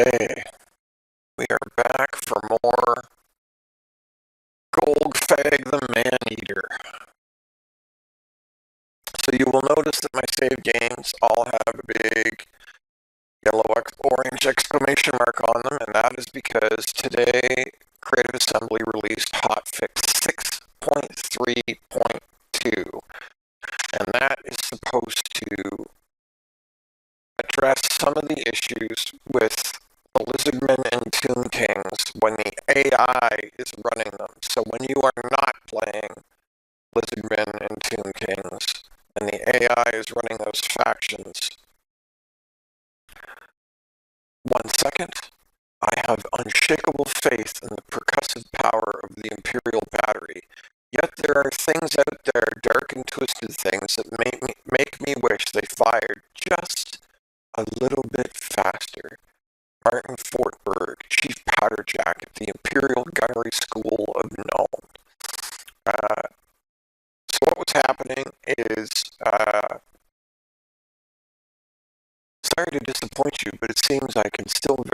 Okay, we are back for more Golgfag the Maneater. So you will notice that my save games all have a big yellow orange exclamation mark on them, and that is because today Creative Assembly released hotfix 6.3.2, and that is supposed to address some of the issues with the Lizardmen and Tomb Kings when the AI is running them. So when you are not playing Lizardmen and Tomb Kings and the AI is running those factions, 1 second, I have unshakable faith in the percussive power of the Imperial battery. Yet there are things out there, dark and twisted things, that make me wish they fired just a little bit faster. Martin Fortberg, Chief Powder Jack at the Imperial Gunnery School of Nome. So what was happening is, sorry to disappoint you, but it seems I am still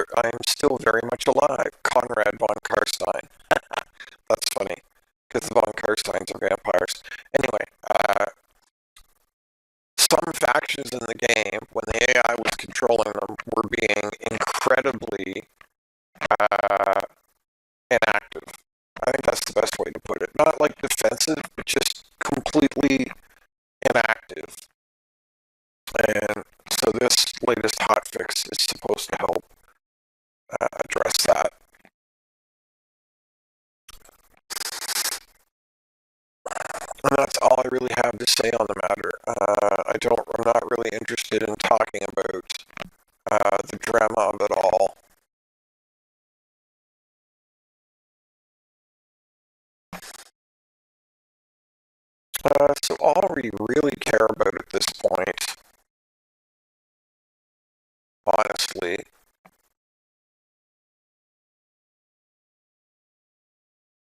very much alive. Conrad von Karstein. That's funny, because the von Karsteins are vampires. Anyway, some factions in the game, when the AI was controlling them, were being incredibly inactive. I think that's the best way to put it. Not like defensive, but just completely inactive. And so this latest hotfix is supposed to help address that. And that's all I really have to say on the matter. I'm not really interested in talking about the drama of it all. So all we really care about at this point, honestly,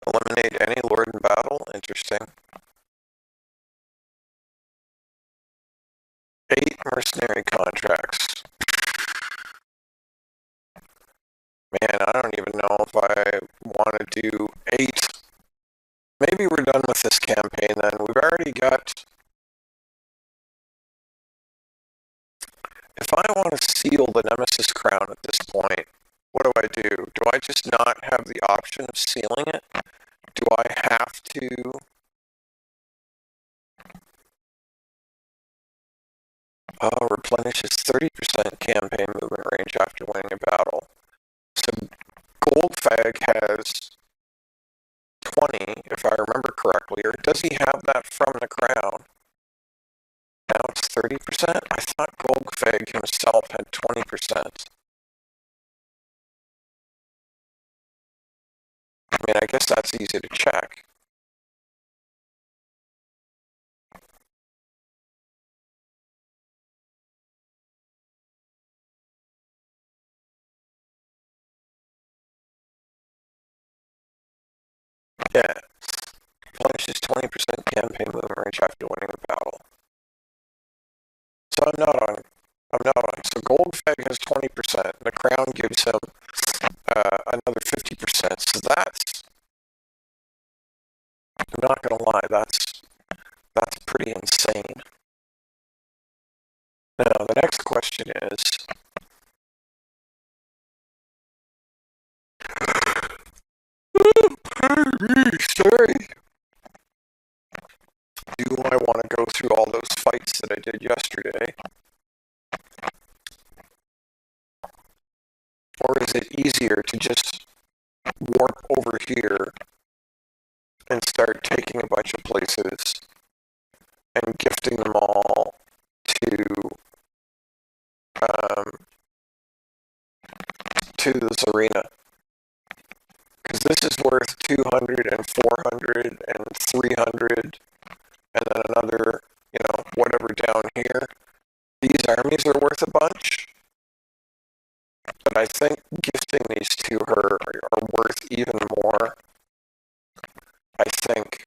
eliminate any lord in battle. Interesting. 8 mercenary contracts. Man, I don't even know if I want to do 8. Maybe we're done with this campaign then. We've already got... If I want to seal the Nemesis crown at this point, what do? Do I just not have the option of sealing it? Do I have to... replenishes 30% campaign movement range after winning a battle. So Golgfag has 20, if I remember correctly, or does he have that from the crown? Now it's 30%? I thought Golgfag himself had 20%. I mean, I guess that's easy to check. Yeah, punishes 20% campaign movement range after winning a battle. So I'm not on. So Golgfag has 20%. The crown gives him another 50%. So that's, I'm not gonna lie, that's pretty insane. Now the next question is, sorry. Do I want to go through all those fights that I did yesterday? Or is it easier to just warp over here and start taking a bunch of places and gifting them all to this arena? Because this is worth 200 and 400 and 300, and then another, whatever down here. These armies are worth a bunch, but I think gifting these to her are worth even more. I think.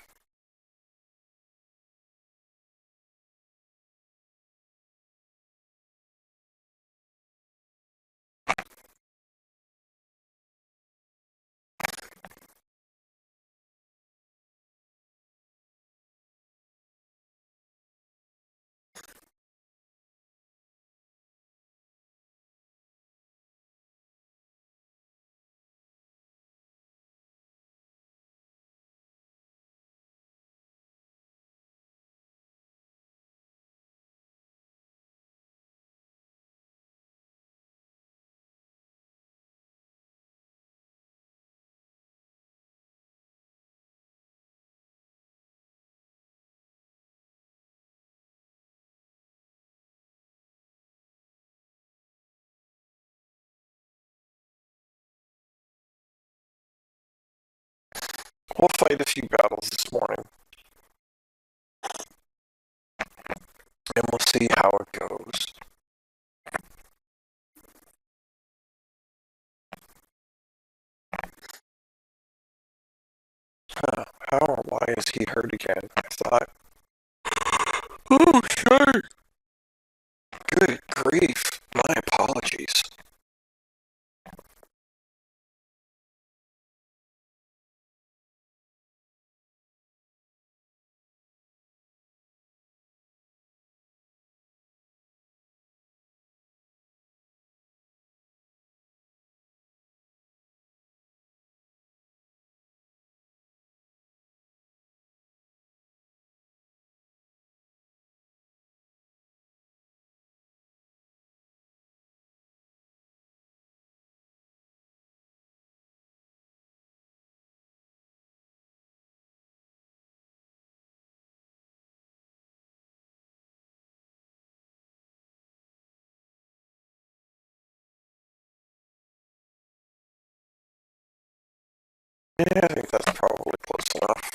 We'll fight a few battles this morning, and we'll see how it goes. How or why is he hurt again? I thought, oh, sure. Good grief. My apologies. Yeah, I think that's probably close enough.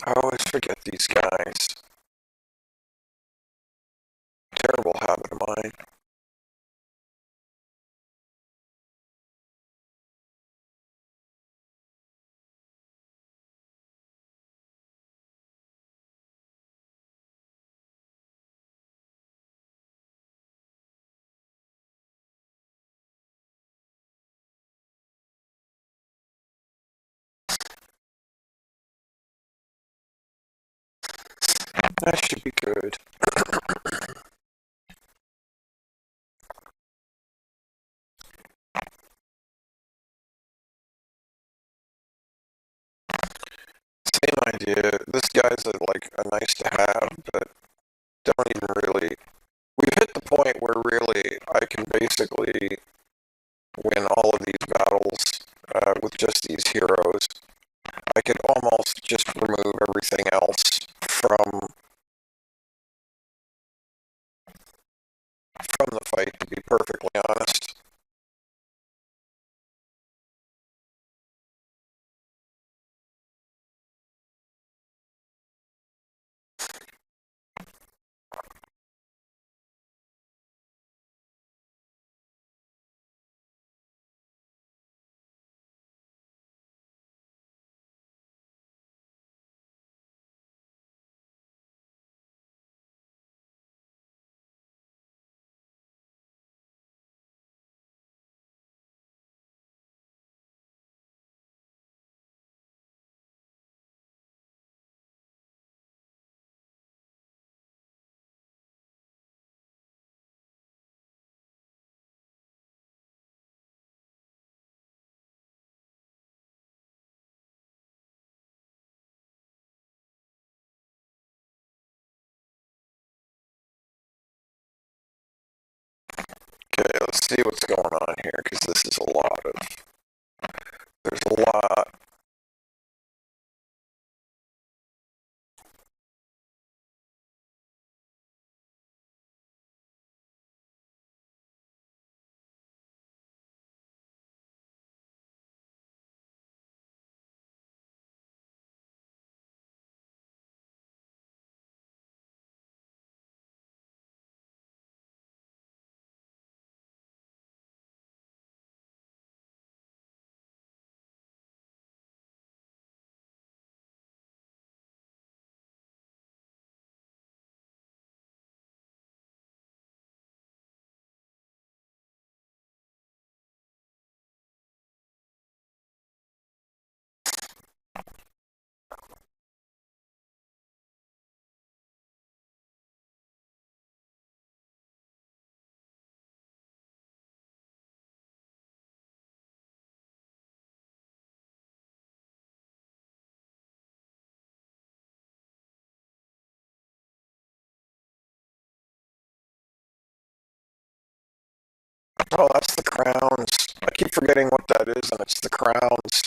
I always forget these guys. Terrible habit of mine. That should be good. Same idea. This guy's a nice to have, but don't even really. We've hit the point where really I can basically win all of these battles with just these heroes. I could almost just remove everything else from the fight, to be perfectly honest. Okay, let's see what's going on here, because this is a lot of. There's a lot. Oh, that's the crowns. I keep forgetting what that is, and it's the crowns.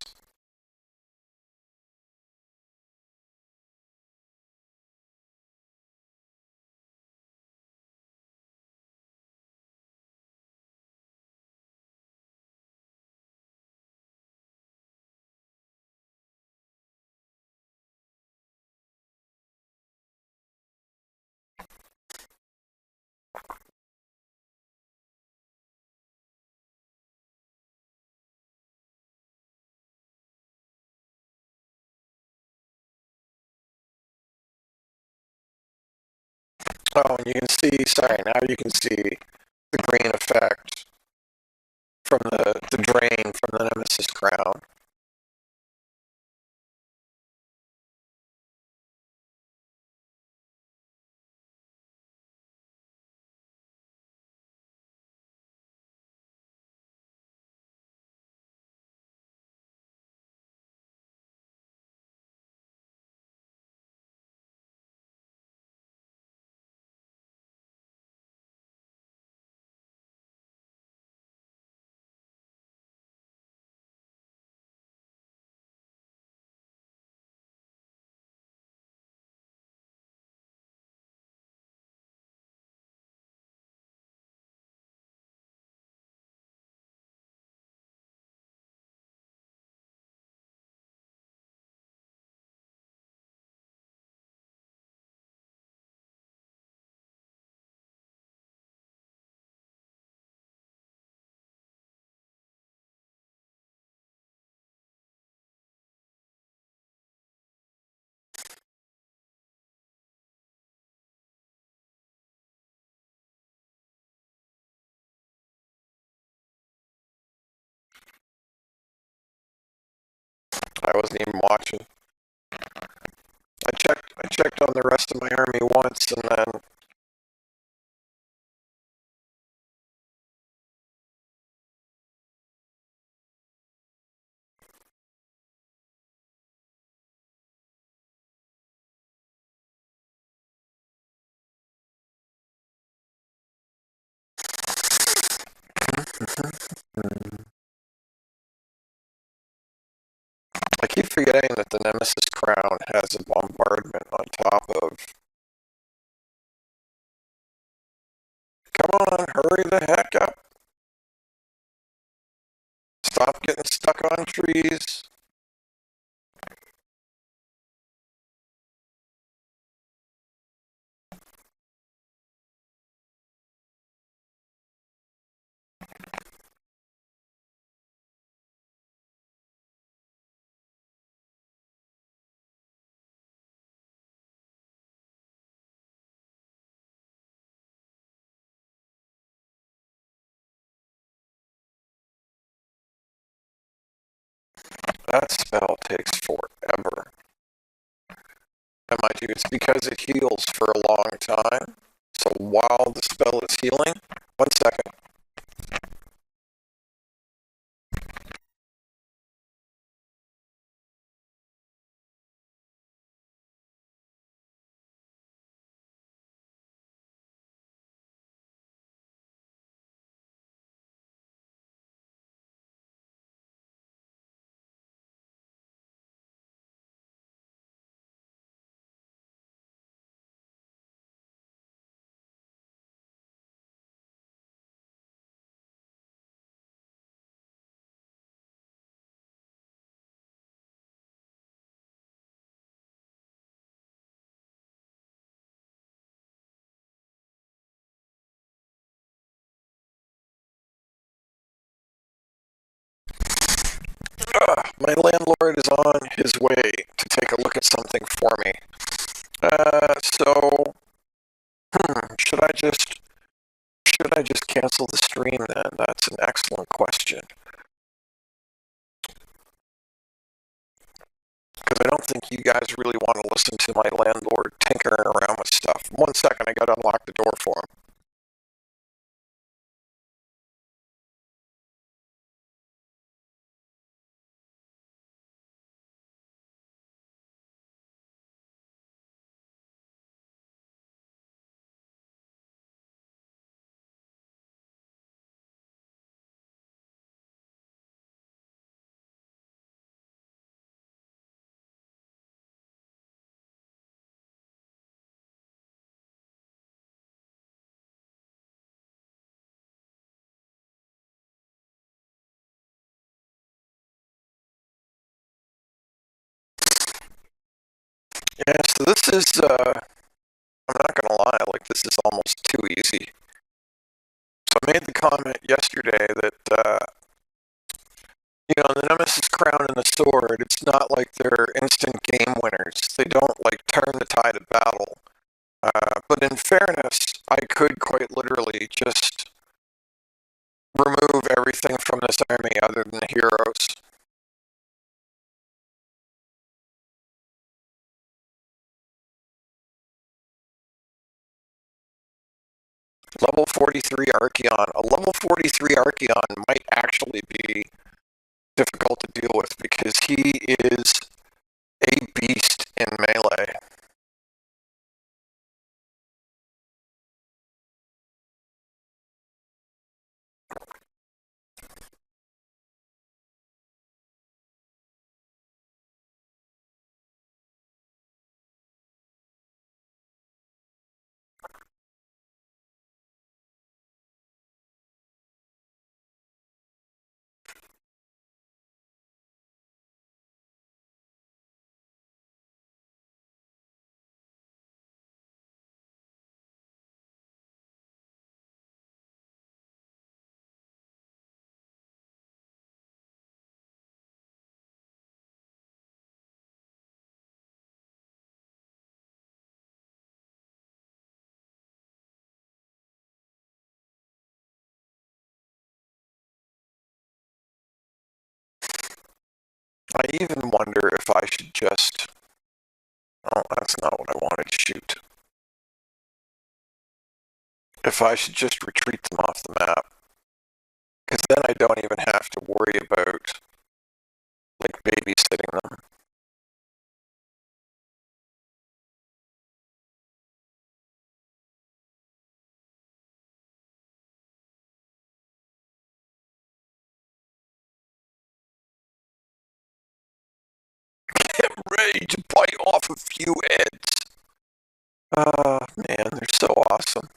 Oh, and you can see, sorry, now you can see the green effect from the drain from the Nemesis crown. I wasn't even watching. I checked on the rest of my army once, and then I keep forgetting that the Nemesis crown has a bombardment on top of. Come on, hurry the heck up. Stop getting stuck on trees. That spell takes forever. And mind you, it's because it heals for a long time. So while the spell is healing, 1 second. My landlord is on his way to take a look at something for me. So should I just cancel the stream then? That's an excellent question. Because I don't think you guys really want to listen to my landlord tinkering around with stuff. 1 second, I gotta unlock the door for him. Yeah, so this is, I'm not gonna lie, like this is almost too easy. So I made the comment yesterday that, the Nemesis crown and the sword, it's not like they're instant game winners. They don't like turn the tide of battle. But in fairness, I could quite literally just remove everything from this army other than heroes. Level 43 Archeon. A level 43 Archeon might actually be difficult to deal with because he is a beast in melee. I even wonder if I should just... Oh, that's not what I wanted to shoot. If I should just retreat them off the map. Because then I don't even have to worry about, like, babysitting them. Get ready to bite off a few heads. Man, they're so awesome.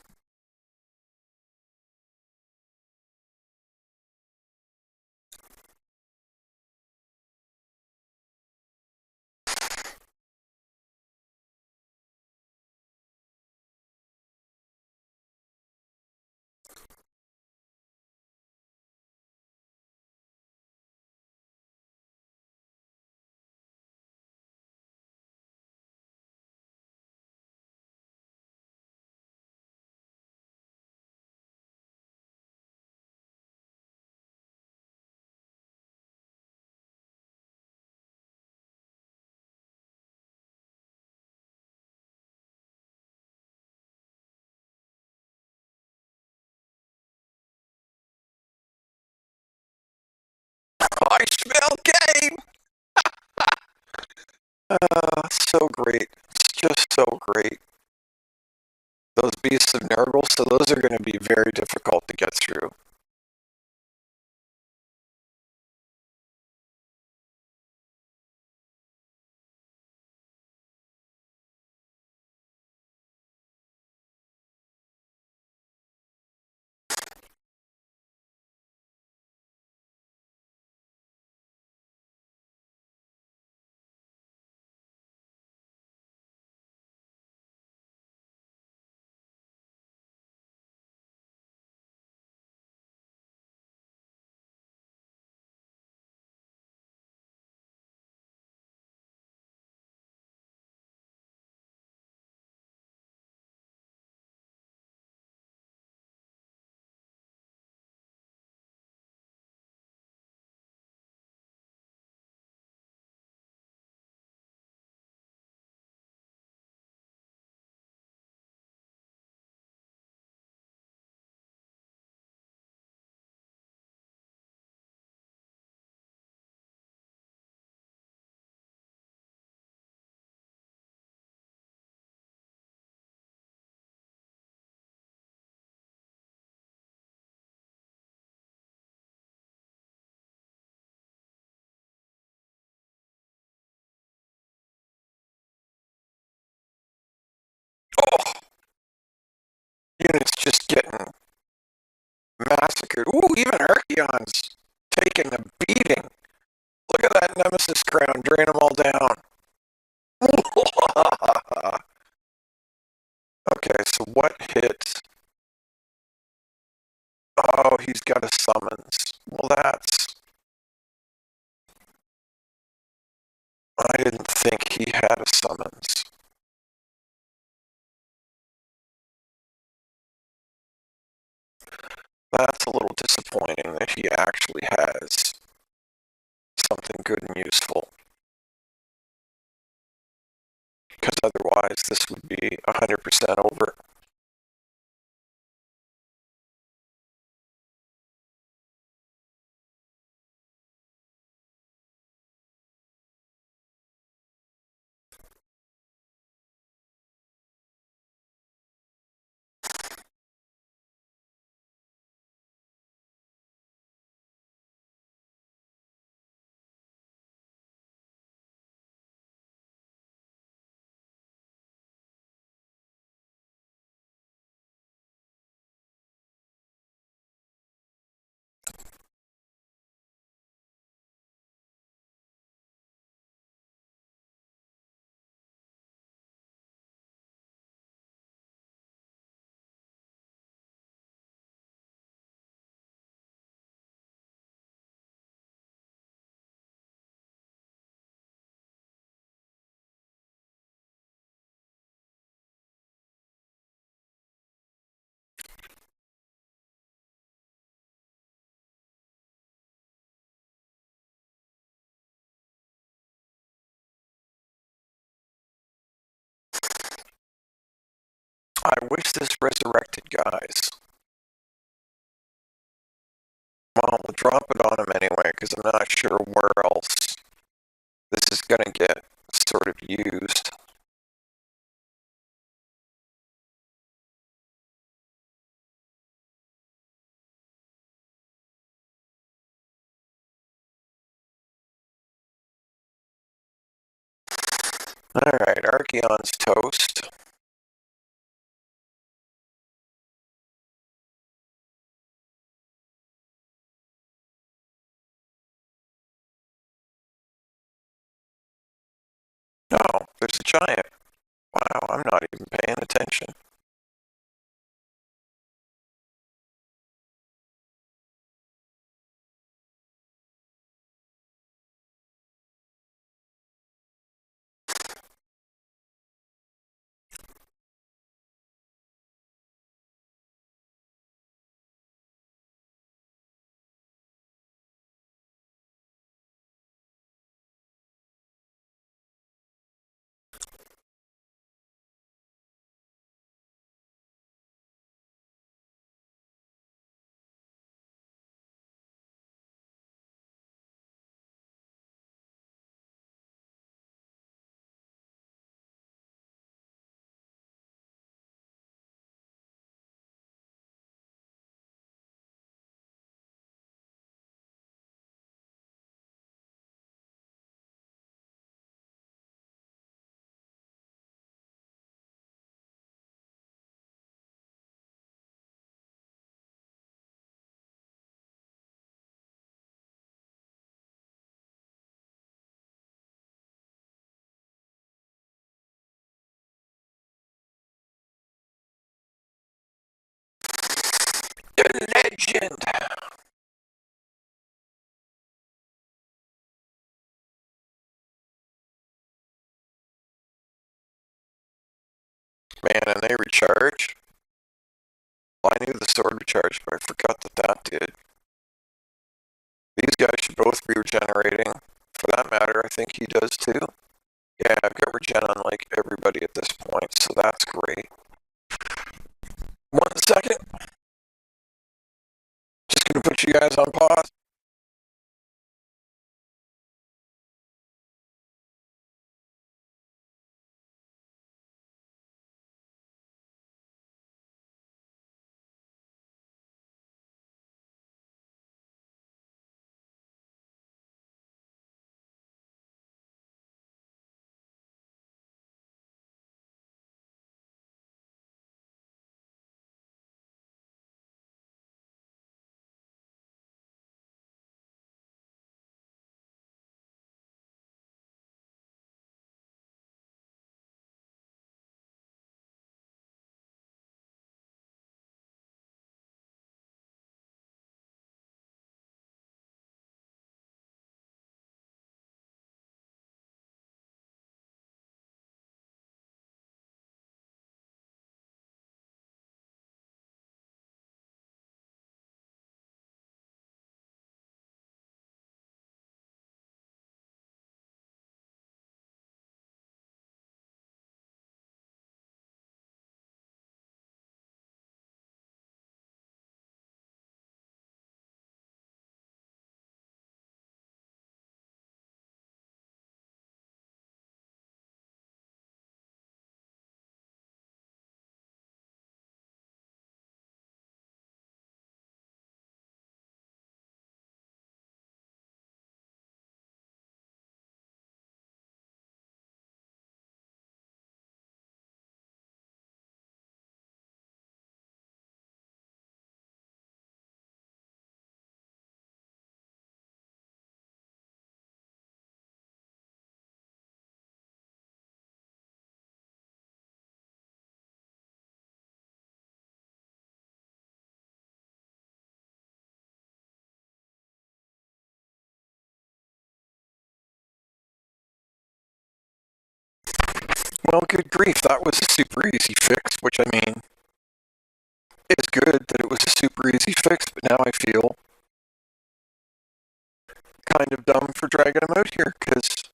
I smell game! So great. It's just so great. Those beasts of Nurgle, so those are going to be very difficult to get through. Oh, units just getting massacred. Ooh, even Archeon's taking a beating. Look at that Nemesis crown, drain them all down. Okay, so what hit? Oh, he's got a summons. Well, that's... I didn't think he had a summons. that's a little disappointing that he actually has something good and useful. Because otherwise this would be 100% over. I wish this resurrected guys. Well, we'll drop it on him anyway, because I'm not sure where else this is going to get sort of used. Alright, Archeon's toast. Oh, there's a giant. Wow, I'm not even paying attention. The legend! Man, and they recharge? Well, I knew the sword recharged, but I forgot that that did. These guys should both be regenerating. For that matter, I think he does too. Yeah, I've got regen on like everybody at this point, so that's great. 1 second. Just gonna put you guys on pause. Well, good grief, that was a super easy fix, which I mean, it's good that it was a super easy fix, but now I feel kind of dumb for dragging him out here, because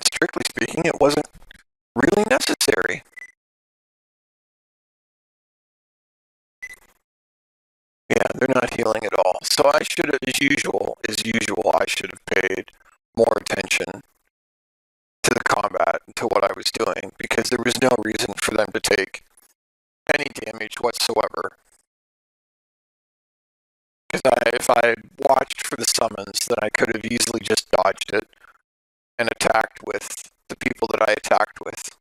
strictly speaking, it wasn't really necessary. Yeah, they're not healing at all. So I should have, as usual, I should have paid more attention to the combat, to what I was doing, because there was no reason for them to take any damage whatsoever. Because if I had watched for the summons, then I could have easily just dodged it and attacked with the people that I attacked with.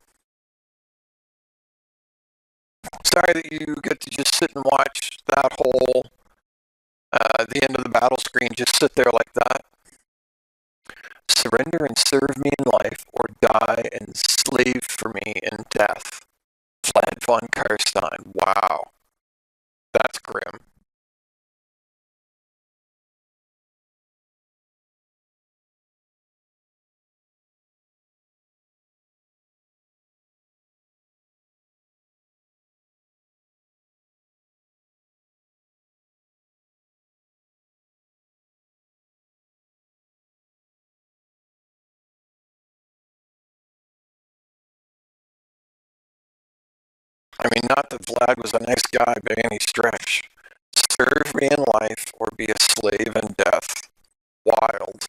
Sorry that you get to just sit and watch that whole, the end of the battle screen, just sit there like that. Surrender and serve me in life, or die and slave for me in death. Vlad von Karstein. Wow. That's grim. I mean, not that Vlad was a nice guy by any stretch. Serve me in life, or be a slave in death. Wild.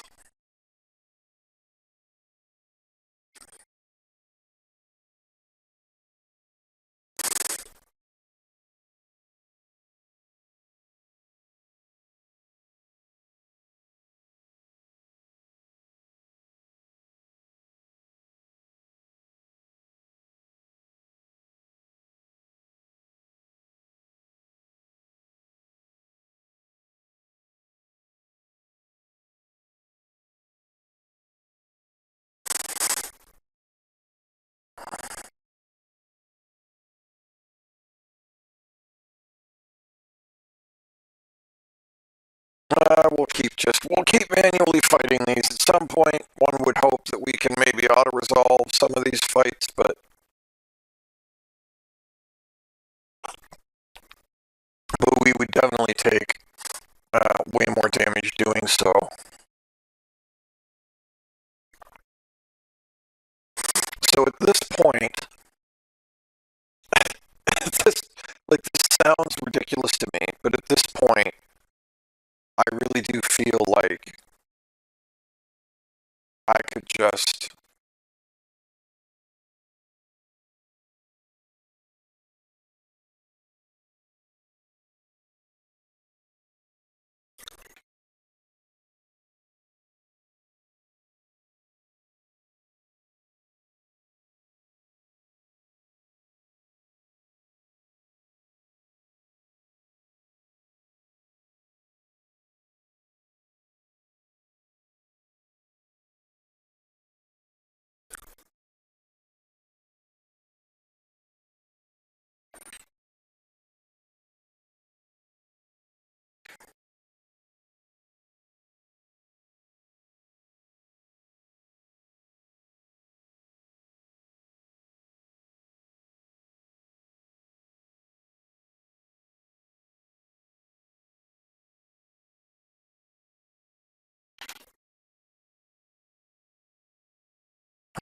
We'll keep manually fighting these. At some point, one would hope that we can maybe auto-resolve some of these fights, but we would definitely take way more damage doing so. So at this point, this, this sounds ridiculous to me, but at this point, I really do feel like I could just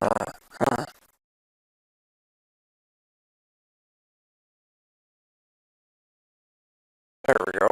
uh, there we go.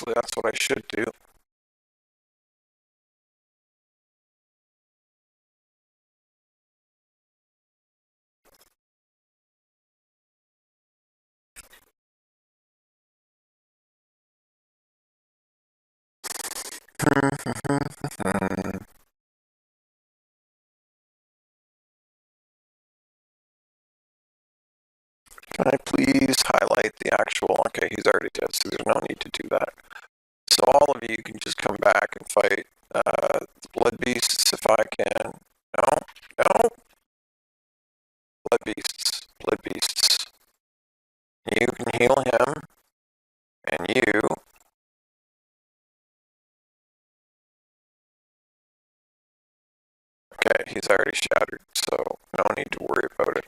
Probably that's what I should do. Can I please highlight the actual? Okay, he's already dead, so there's no need to do that. So all of you can just come back and fight the blood beasts if I can. No, no, blood beasts, blood beasts. You can heal him, and you. Okay, he's already shattered, so no need to worry about it.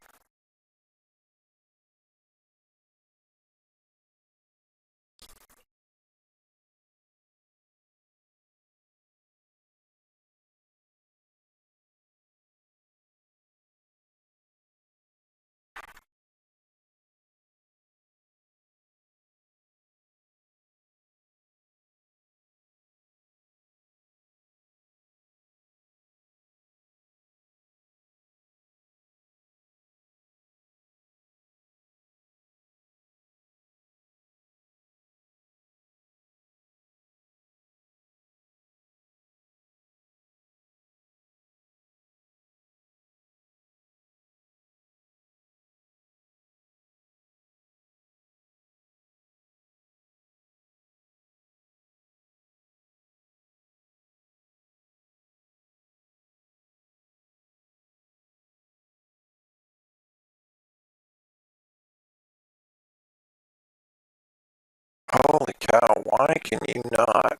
Holy cow, why can you not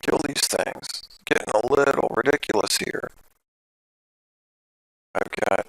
kill these things? Getting a little ridiculous here. I've got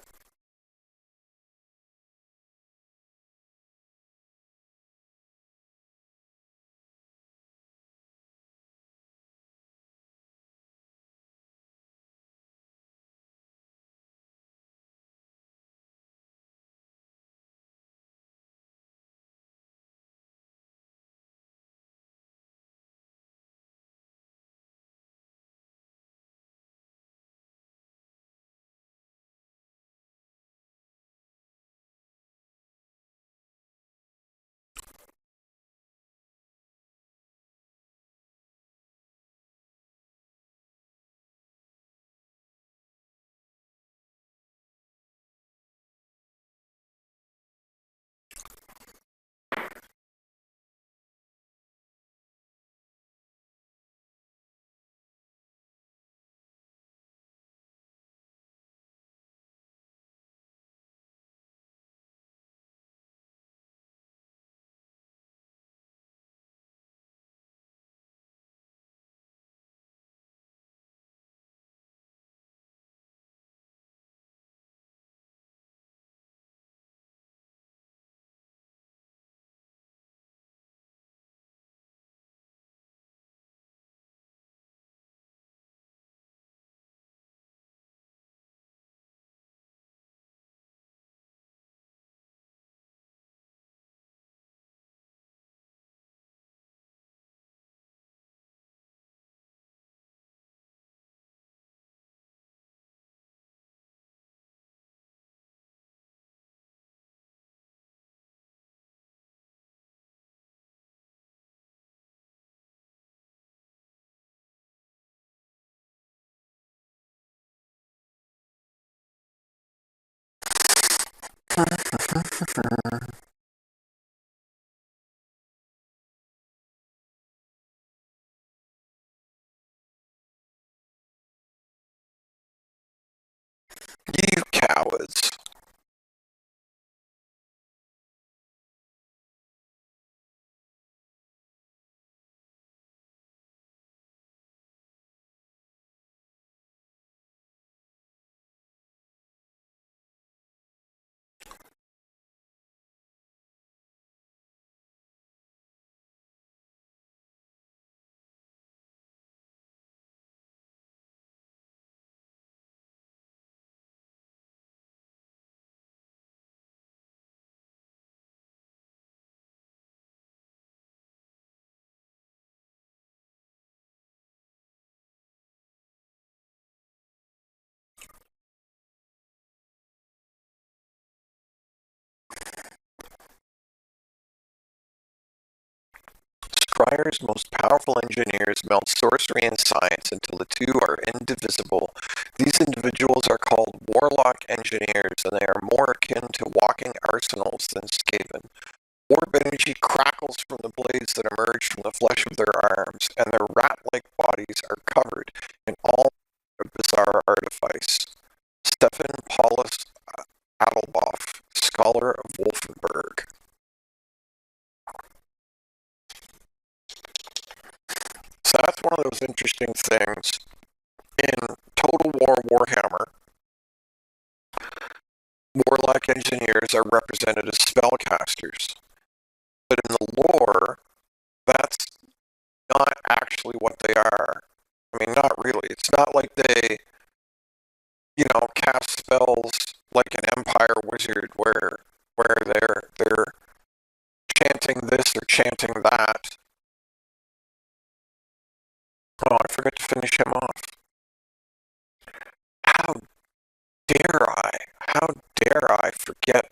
you cowards. scryer's most powerful engineers meld sorcery and science until the two are indivisible. These individuals are called warlock engineers, and they are more akin to walking arsenals than Skaven. Orb energy crackles from the blades that emerge from the flesh of their arms, and their rat-like bodies are covered in all bizarre artifice. Stefan Paulus Adelboff, scholar of Wolfenburg. So that's one of those interesting things. In Total War Warhammer, warlock engineers are represented as spellcasters. But in the lore, that's not actually what they are. I mean, not really. It's not like they, cast spells like an Empire wizard where they're chanting this or chanting that. Oh, I forgot to finish him off. How dare I? How dare I forget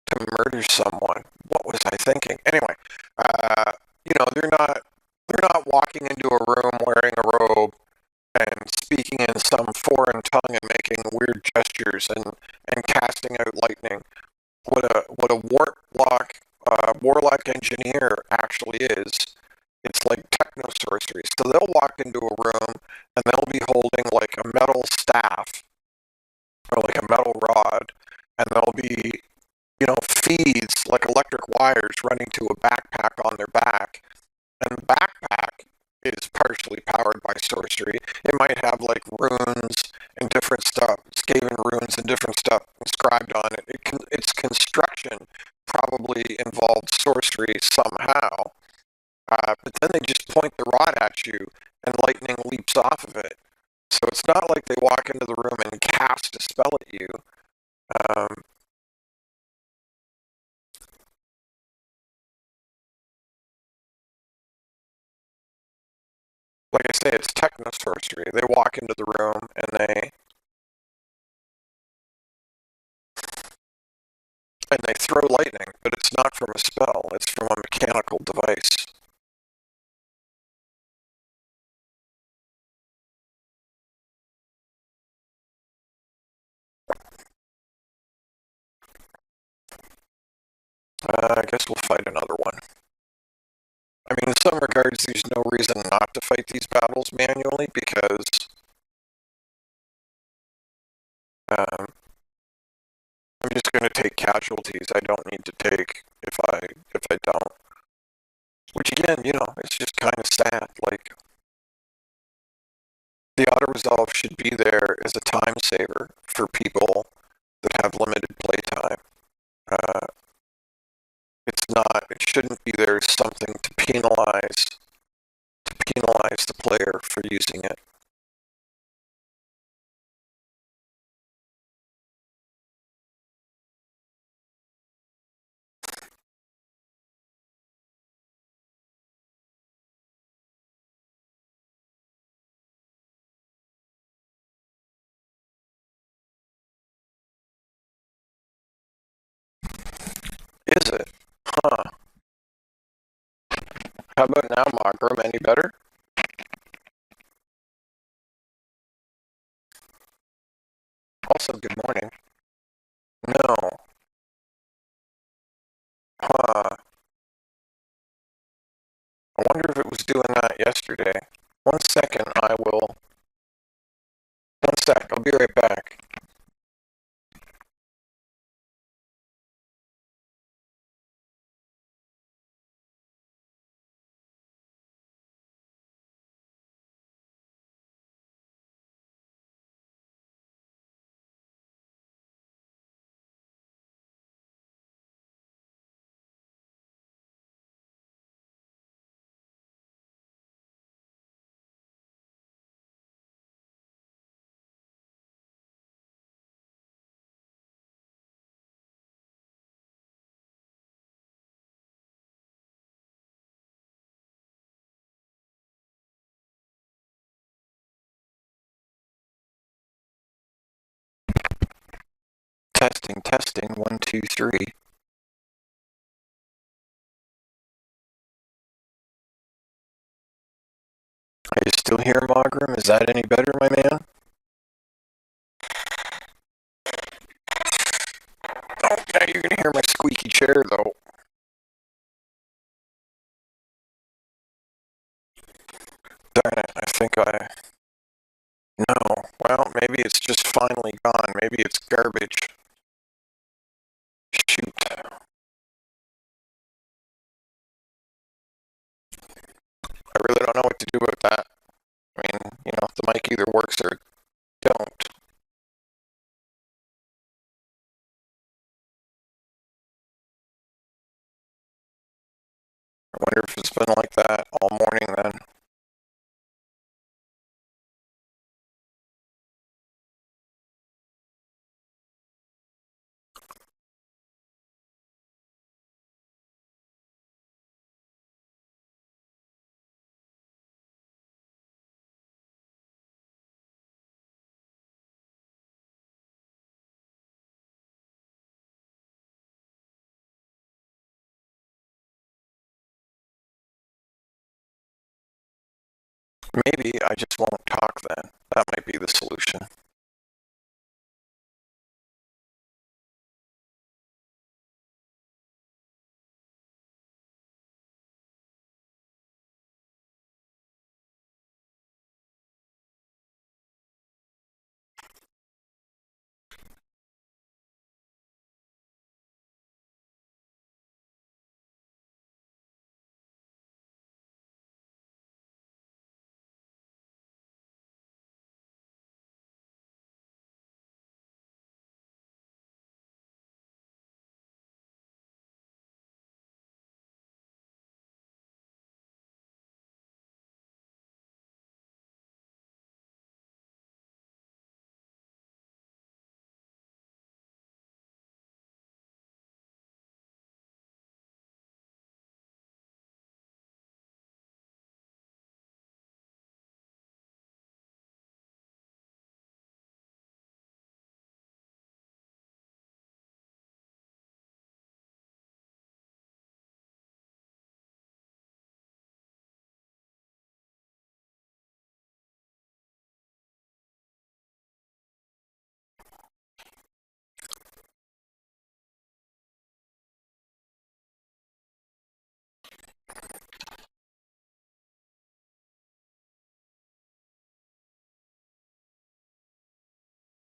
to murder someone? What was I thinking? Anyway, they're not walking into a room wearing a robe and speaking in some foreign tongue and making weird gestures and casting out lightning. What a warlock engineer actually is. It's like techno sorcery. So they'll walk into a room and they'll be holding like a metal staff or like a metal rod, and there'll be feeds like electric wires running to a backpack on their back, and the backpack is partially powered by sorcery. It might have like runes and different stuff, Skaven runes and different stuff inscribed on it. Its construction probably involved sorcery somehow, but then they just point the rod at you and lightning leaps off of it. So it's not like they walk into the room and cast a spell at you. Like I say, it's techno sorcery. They walk into the room and they throw lightning, but it's not from a spell. It's from a mechanical device. I guess we'll fight another one. I mean, in some regards, there's no reason not to fight these battles manually because I'm just going to take casualties I don't need to take if I don't. Which again, it's just kind of sad. Like, the auto resolve should be there as a time saver for people that have limited playtime. It's not. It shouldn't be there as something to penalize the player for using it. Is it? Huh. How about now, Mogram? Any better? Also, good morning. No. Huh. I wonder if it was doing that yesterday. 1 second, I will. 1 sec, I'll be right back. Testing, testing, 1, 2, 3. still here, Mogram? Is that any better, my man? Oh, now you're gonna hear my squeaky chair, though. Darn it, I think I... No, well, maybe it's just finally gone. Maybe it's garbage. Shoot. I really don't know what to do with that. I mean, the mic either works or don't. I wonder if it's been like that all morning then. Maybe I just won't talk then. That might be the solution.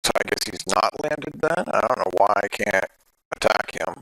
So I guess he's not landed then? I don't know why I can't attack him.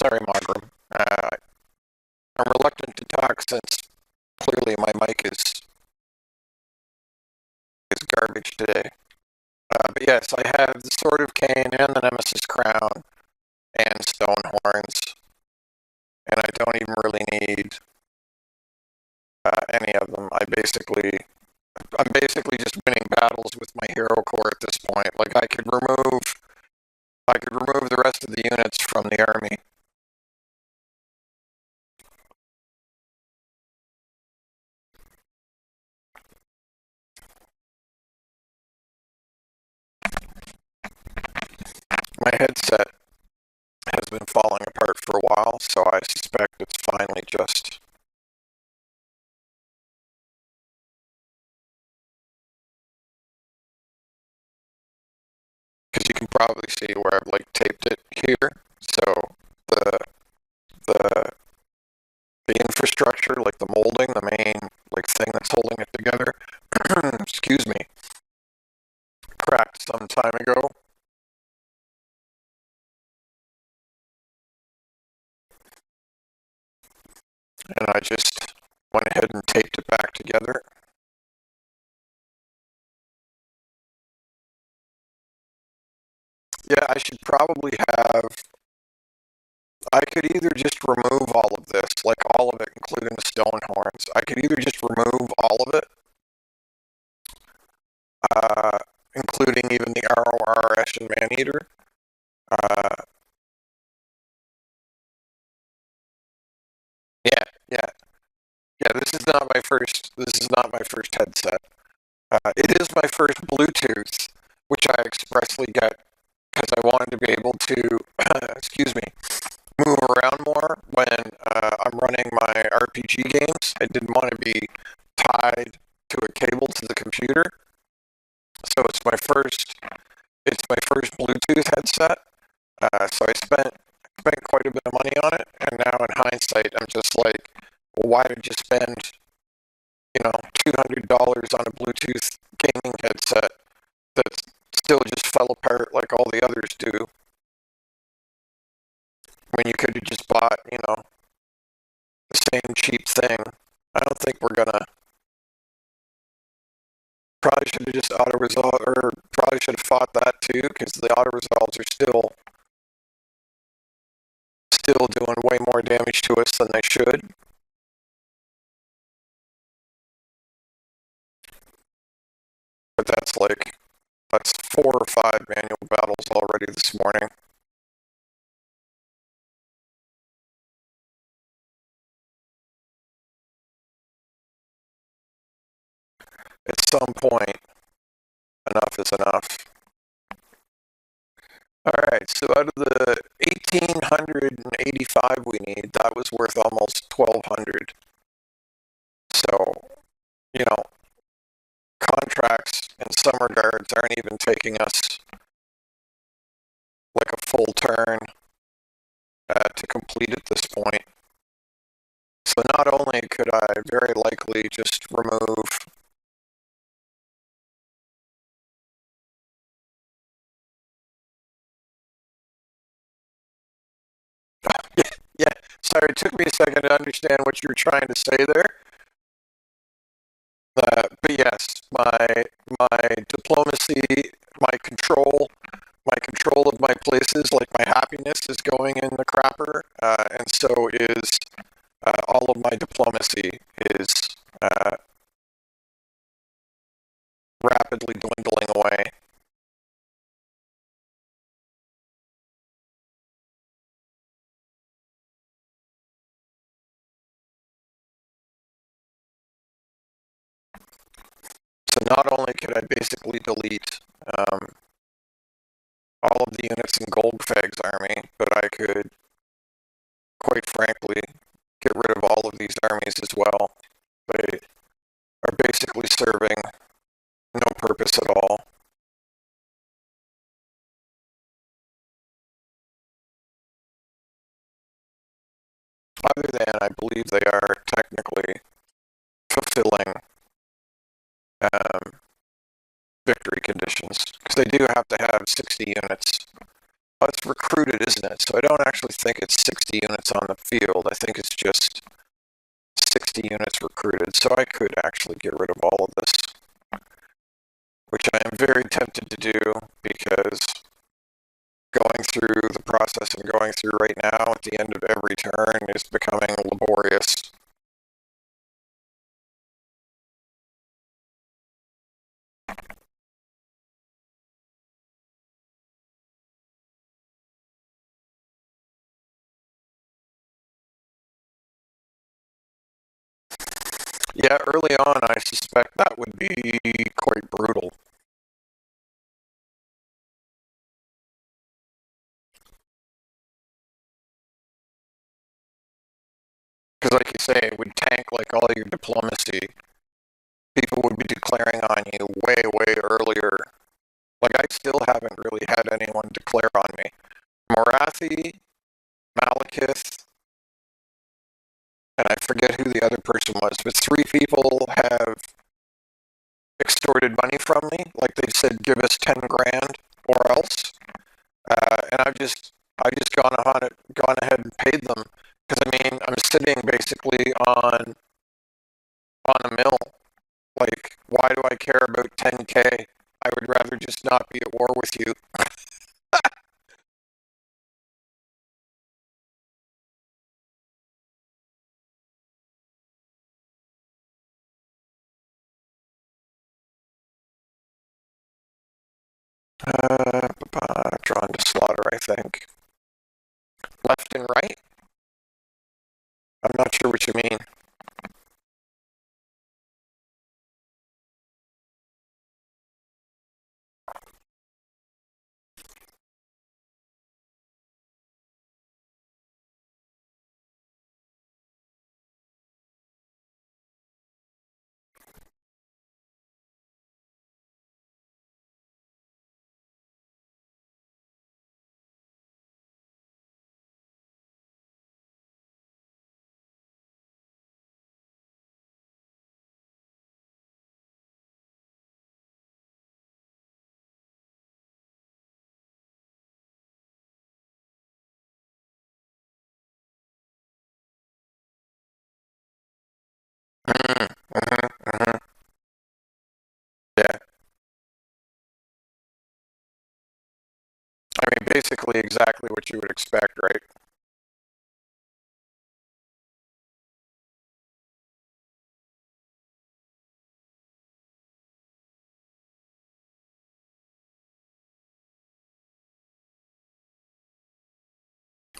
Sorry, Margaret. I'm reluctant to talk since clearly my mic is garbage today. But yes, I have the Sword of Cain and the Nemesis Crown and Stone Horns, and I don't even really need any of them. I'm basically just winning battles with my hero core at this point. Like I could remove the rest of the units from the army. My headset has been falling apart for a while, so I suspect it's finally just... Because you can probably see where I've like taped it here. So the the infrastructure, like the molding, the main like thing that's holding it together, excuse me, cracked some time ago. And I just went ahead and taped it back together. Yeah, I should probably have... I could either just remove all of this, like all of it, including the stone horns. I could either just remove all of it, including even the RORS and Maneater. Yeah, yeah, yeah. This is not my first. This is not my first headset. It is my first Bluetooth, which I expressly got because I wanted to be able to, excuse me, move around more when I'm running my RPG games. I didn't want to be tied to a cable to the computer. So it's my first Bluetooth headset. So I spent quite a bit of money on it, and now in hindsight, I'm just like, well, why did you spend, $200 on a Bluetooth gaming headset that still just fell apart like all the others do? When you could have just bought, the same cheap thing. I don't think we're gonna... Probably should have just auto-resolved, or probably should have fought that too, because the auto-resolves are still doing way more damage to us than they should. But that's 4 or 5 manual battles already this morning. At some point, enough is enough. Alright, so out of the 1,885 we need, that was worth almost 1,200. So, contracts in some regards aren't even taking us like a full turn to complete at this point. So not only could I very likely just remove yeah, sorry, it took me a second to understand what you were trying to say there. But yes, my diplomacy, my control of my places, like my happiness is going in the crapper, and so is all of my diplomacy is rapidly dwindling away. So not only could I basically delete all of the units in Golgfag's army, but I could, quite frankly, get rid of all of these armies as well. They are basically serving no purpose at all. Other than I believe they are technically fulfilling victory conditions, because they do have to have 60 units Oh, it's recruited, isn't it? So I don't actually think it's 60 units on the field. I think it's just 60 units recruited. So I could actually get rid of all of this, which I am very tempted to do because going through the process I'm going through right now at the end of every turn is becoming laborious. Yeah, early on, I suspect that would be quite brutal. Because, like you say, it would tank like all your diplomacy. People would be declaring on you way, way earlier. Like, I still haven't really had anyone declare on me. Morathi, Malekith, and I forget who the other person was, but 3 people have extorted money from me. Like, they said, give us 10 grand or else. And I just gone ahead and paid them. Because, I mean, I'm sitting basically on a mill. Like, why do I care about 10K? I would rather just not be at war with you. Drawn to slaughter, I think. Left and right? I'm not sure what you mean. Mm-hmm. Yeah. I mean, basically exactly what you would expect, right?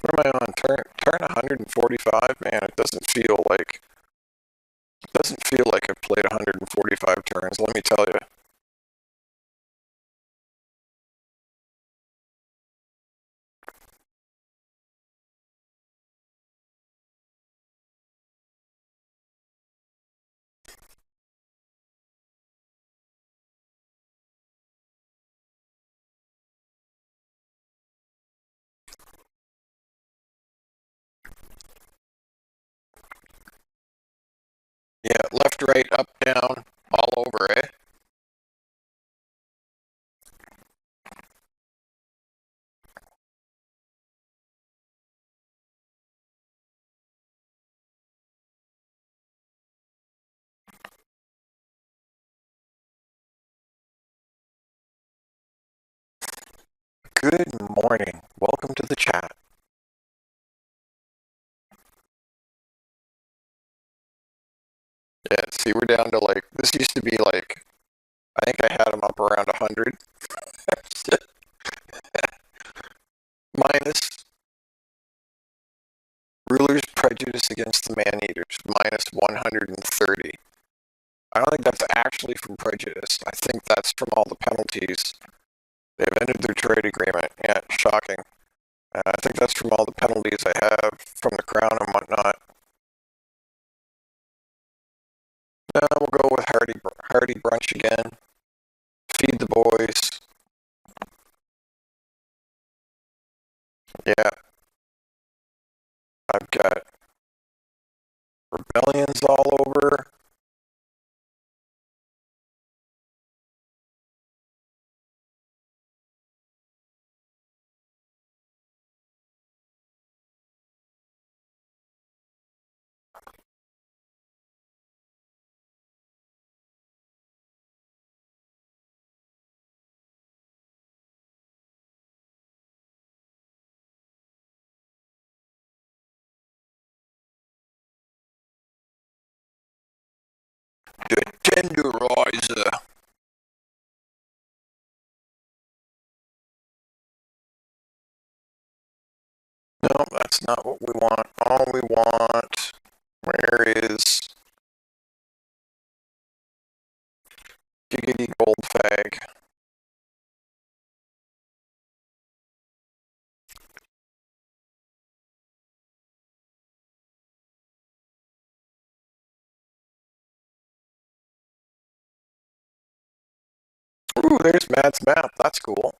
What am I on? Turn 145? Man, it doesn't feel like I've played 145 turns, let me tell you. Yeah, left, right, up, down, all over, eh? Good morning. Welcome to the chat. Yeah, see, we're down to like, this used to be like, I think I had them up around 100. Minus Ruler's Prejudice against the Maneaters, minus 130. I don't think that's actually from prejudice. I think that's from all the penalties. They've ended their trade agreement. Yeah, shocking. I think that's from all the penalties I have from the crown and whatnot. We'll go with hearty brunch again. Feed the boys. Yeah, I've got rebellions all over. The tenderizer. No, that's not what we want. All we want, where is Giggity Golgfag? Ooh, there's Matt's map. That's cool.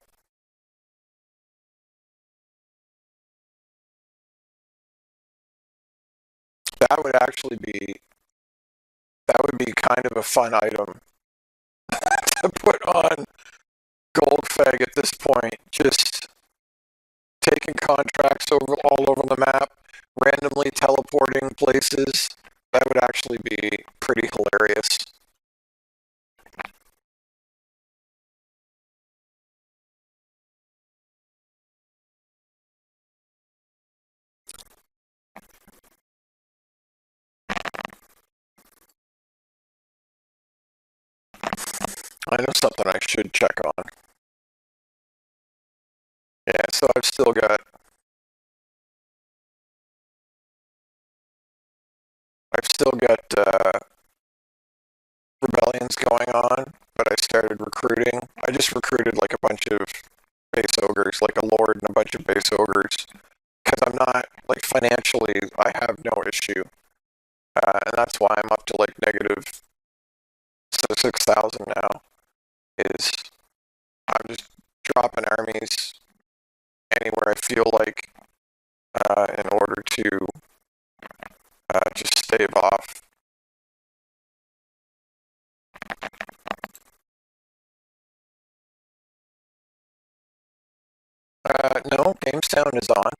That would actually be, that would be kind of a fun item to put on Golgfag at this point. Just taking contracts over all over the map, randomly teleporting places. That would actually be pretty hilarious. I know something I should check on. Yeah, so I've still got rebellions going on, but I started recruiting. I just recruited like a bunch of base ogres, like a lord and a bunch of base ogres, because I'm not like financially, I have no issue, and that's why I'm up to like negative 6,000 now. Is I'm just dropping armies anywhere I feel like in order to just stave off. No, game sound is on.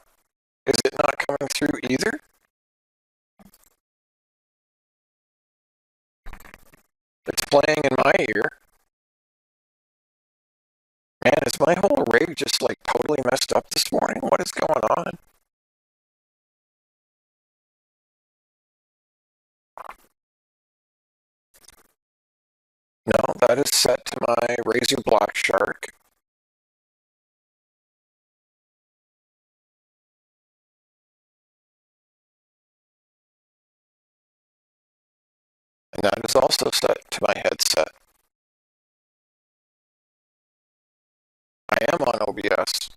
Is it not coming through either? It's playing in my ear. Man, is my whole rig just like totally messed up this morning? What is going on? No, that is set to my Razor Black Shark. And that is also set to my headset. I am on OBS.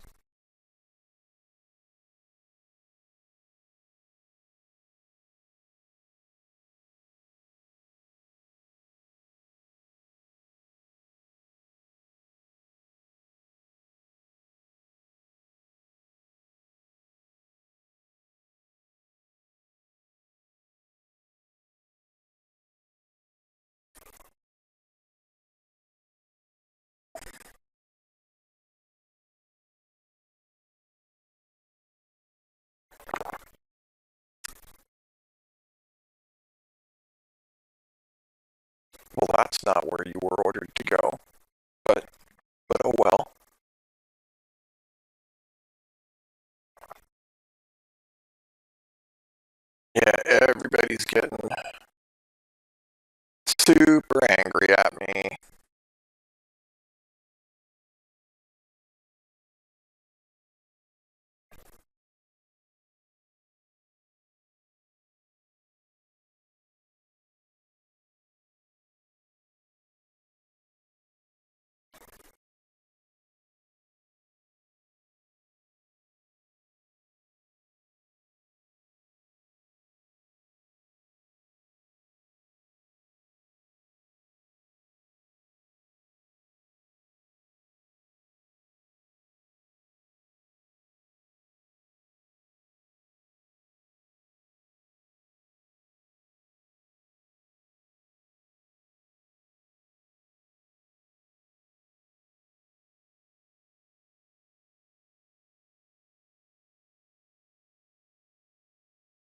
Well, that's not where you were ordered to go. But oh well. Yeah, everybody's getting super angry at me.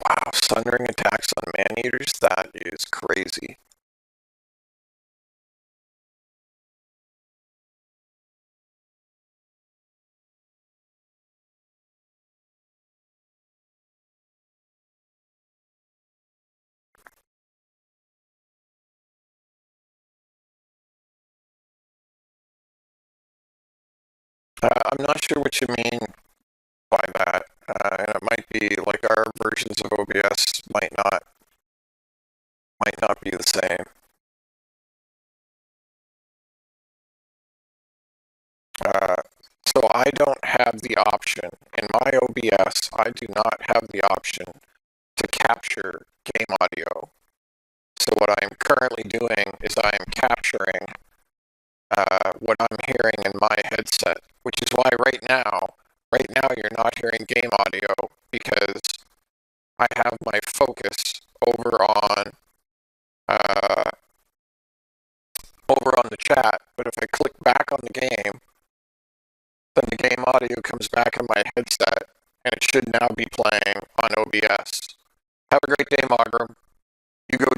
Wow, sundering attacks on Maneaters? That is crazy. I'm not sure what you mean by that, and it might be like our versions of OBS might not be the same. Uh, so I don't have the option in my OBS. I do not have the option to capture game audio. So what I am currently doing is I am capturing what I'm hearing in my headset, which is why right now you're not hearing game audio because I have my focus uh, over on the chat. But if I click back on the game, then the game audio comes back on my headset, and it should now be playing on OBS. Have a great day, Magram. You go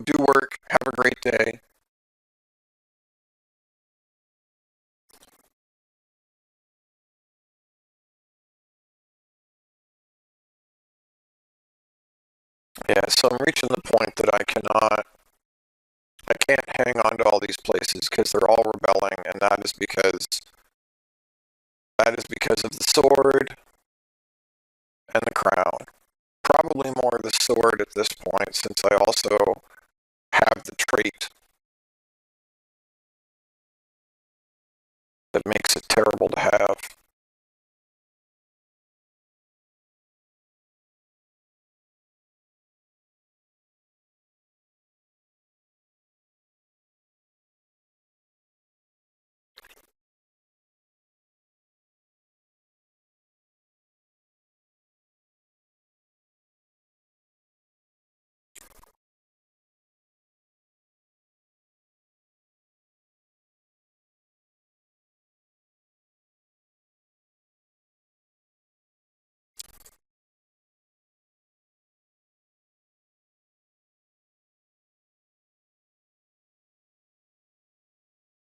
do work. Have a great day. Yeah, so I'm reaching the point that I can't hang on to all these places because they're all rebelling, and that is because of the sword and the crown. Probably more the sword at this point, since I also have the trait that makes it terrible to have.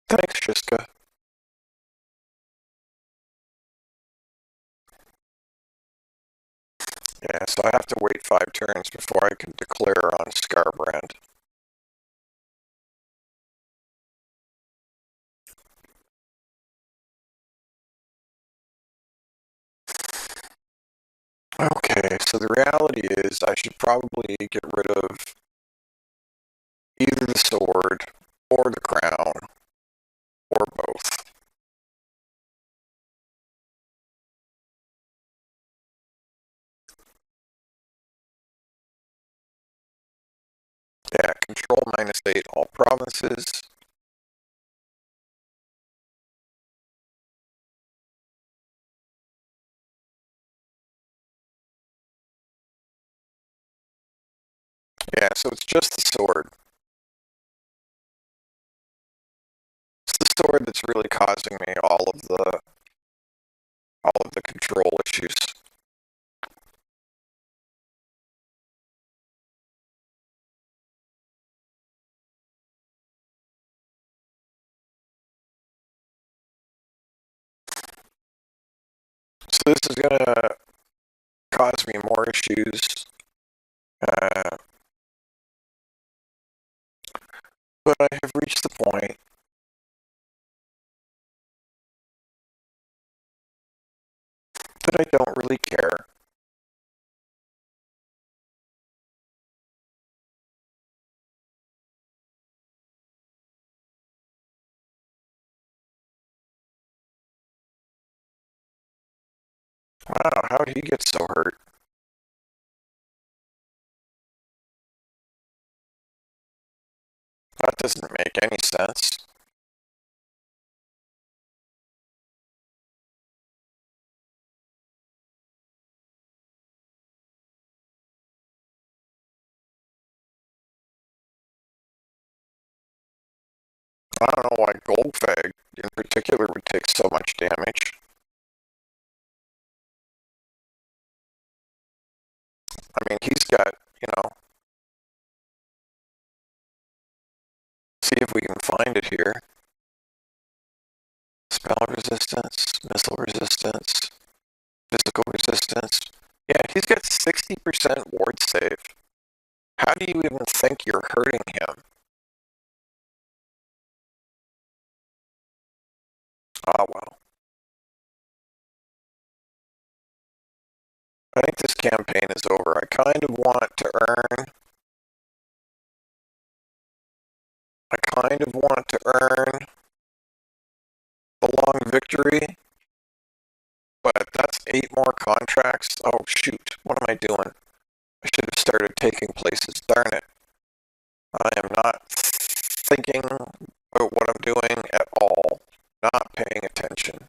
Thanks, Shiska. Yeah, so I have to wait 5 turns before I can declare on Scarbrand. Okay, so the reality is I should probably get rid of either the sword or the crown or both. Yeah, control -8 all provinces. Yeah, so it's just the sword. It's the sword that's really causing me all of the control issues. So this is gonna cause me more issues. Uh, but I have reached the point that I don't really care. Wow, how did he get so hurt? That doesn't make any sense. I don't know why Golgfag in particular would take so much damage. I mean, he's got, see if we can find it here. Spell resistance, missile resistance, physical resistance. Yeah, he's got 60% ward save. How do you even think you're hurting him? Ah, well. I think this campaign is over. I kind of want to earn the long victory, but that's 8 more contracts. Oh, shoot. What am I doing? I should have started taking places. Darn it. I am not thinking about what I'm doing at all. Not paying attention.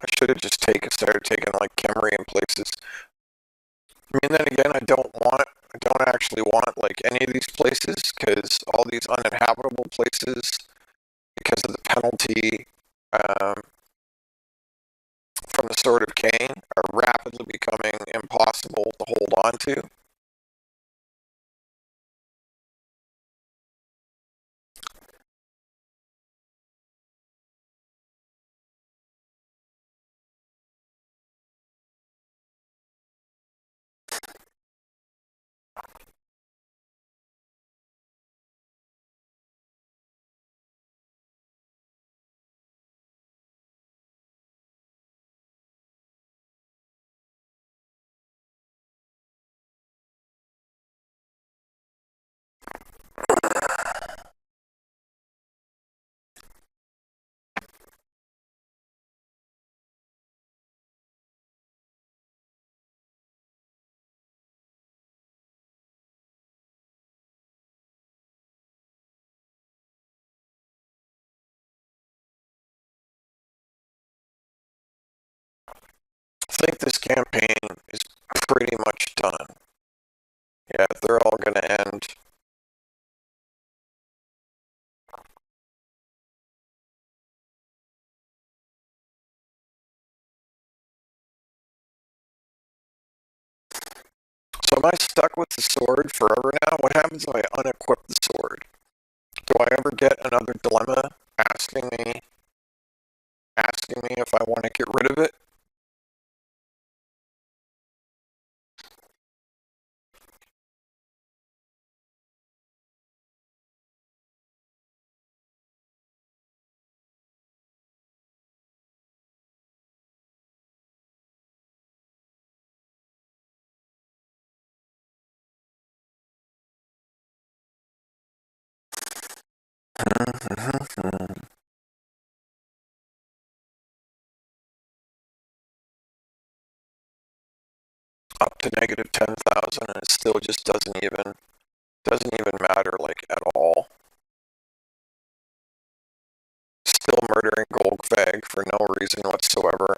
I should have just started taking like Kemrian places. I mean, then again, I don't actually want like any of these places because all these uninhabitable places, because of the penalty um, from the Sword of Cain, are rapidly becoming impossible to hold on to. I think this campaign is pretty much done. Yeah, they're all going to end. So am I stuck with the sword forever now? What happens if I unequip the sword? Do I ever get another dilemma asking me if I want to get rid of it? Up to negative 10,000 and it still just doesn't even matter like at all. Still murdering Golgfag for no reason whatsoever.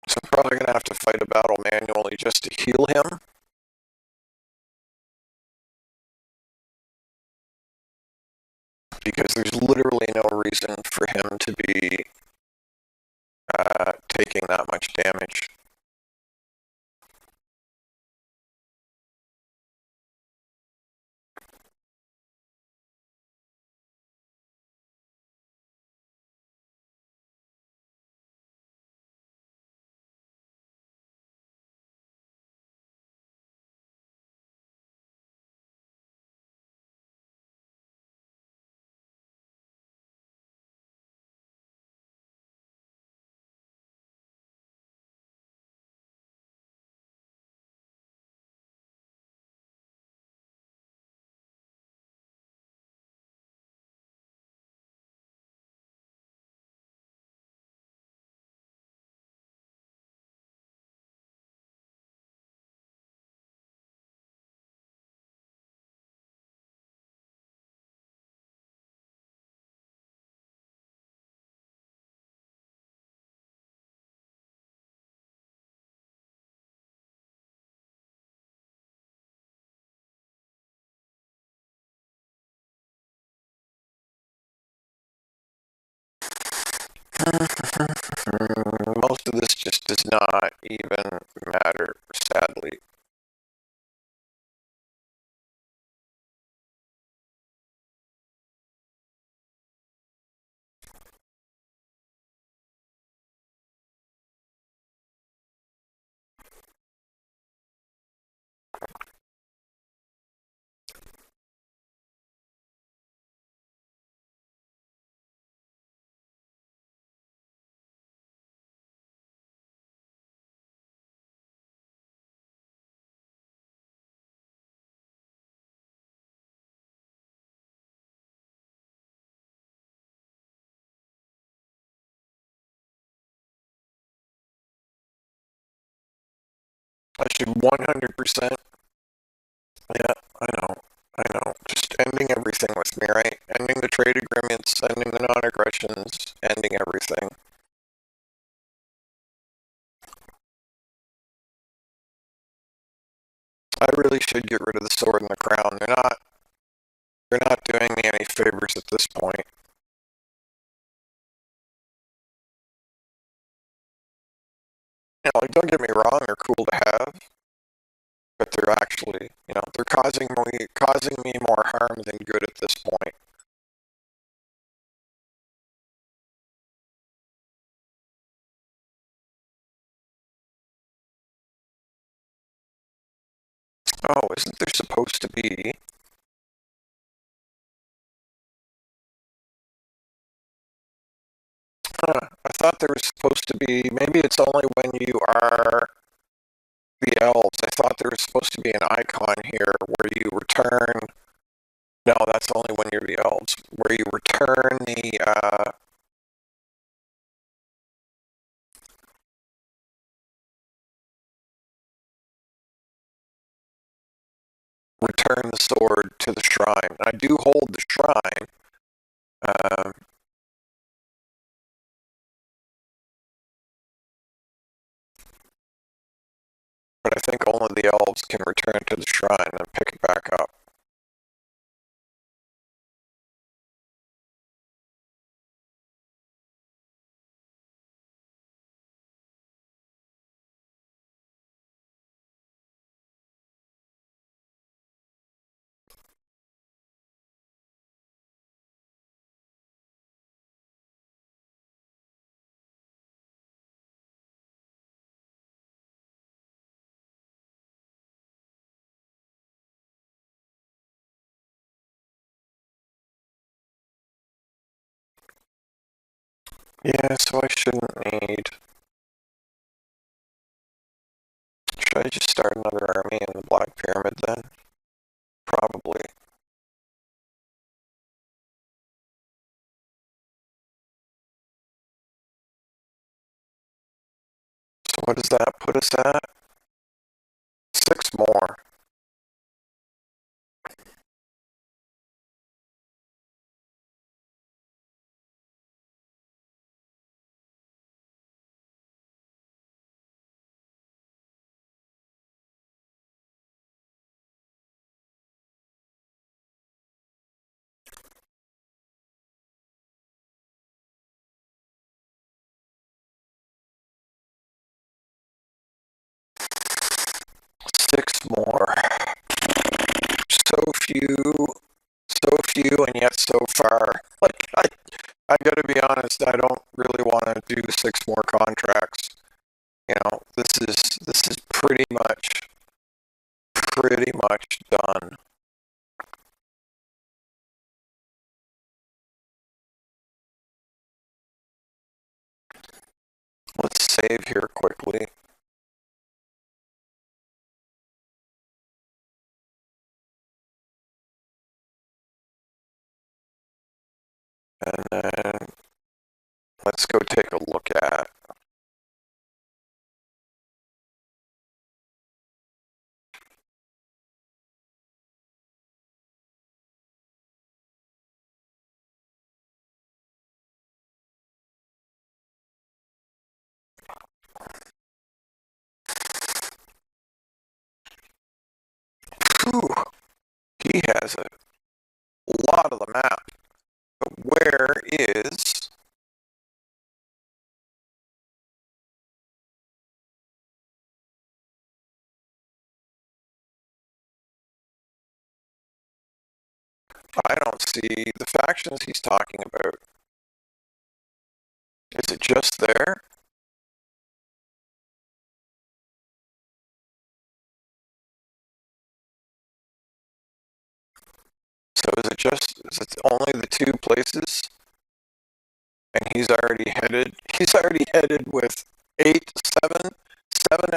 So I'm probably gonna have to fight a battle manually just to heal him. Because there's literally no reason for him to be taking that much damage. Most of this just does not even matter, sadly. I should 100%. Yeah, I know. Just ending everything with me, right? Ending the trade agreements, ending the non-aggressions, ending everything. I really should get rid of the sword and the crown. They're not doing me any favors at this point. You know, like, don't get me wrong, they're cool to have, but they're actually, they're causing me more harm than good at this point. Oh, isn't there supposed to be? I thought there was supposed to be. Maybe it's only when you are the elves. I thought there was supposed to be an icon here where you return. No, that's only when you're the elves, where you return the sword to the shrine. I do hold the shrine. Um, but I think only the elves can return to the shrine and pick it back up. Yeah, so I shouldn't need. Should I just start another army in the Black Pyramid then? Probably. So what does that put us at? 6 more. Six more. So few, so few, and yet so far. Like, I gotta be honest, I don't really want to do 6 more contracts. This is pretty much done. Let's save here quickly. And then let's go take a look at. Whew, he has a lot of the map. But where is. I don't see the factions he's talking about. Is it just there? So is it only the 2 places? And he's already headed with seven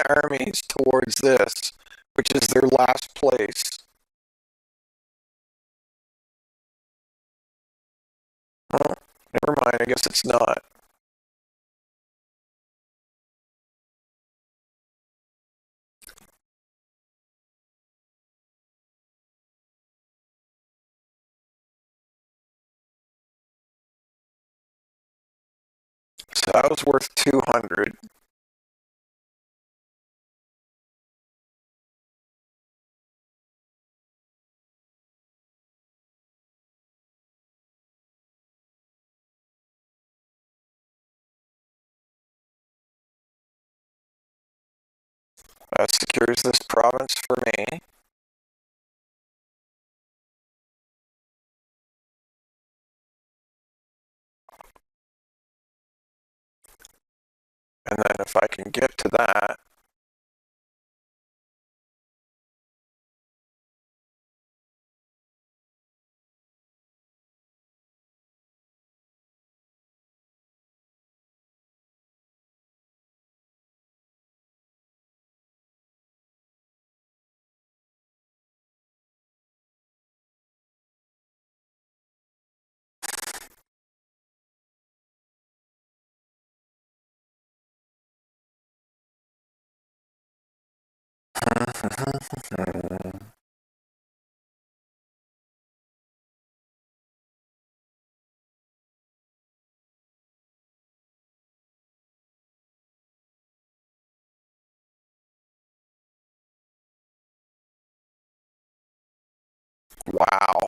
armies towards this, which is their last place. Well, never mind, I guess it's not. So that was worth 200. That secures this province for me. And then if I can get to that, wow.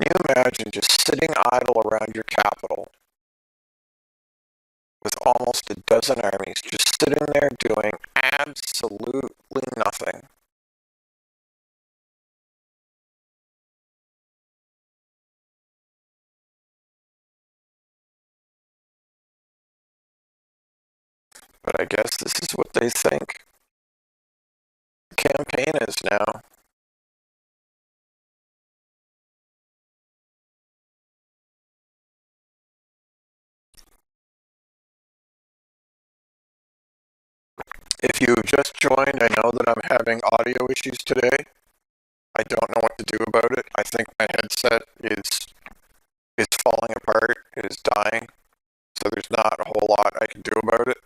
Can you imagine just sitting idle around your capital with almost a dozen armies just sitting there doing absolutely nothing? But I guess this is what they think the campaign is now. If you've just joined, I know that I'm having audio issues today. I don't know what to do about it. I think my headset is falling apart, it is dying, so there's not a whole lot I can do about it.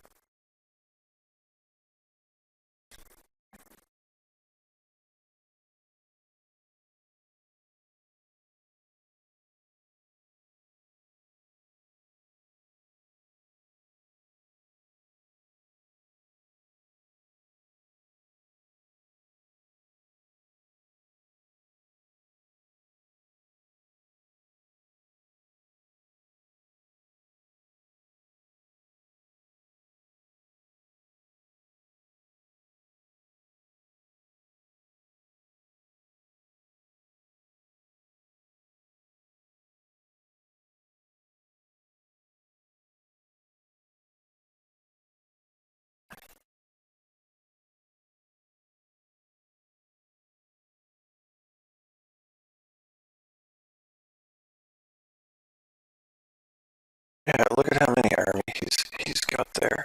Yeah, look at how many armies he's got there.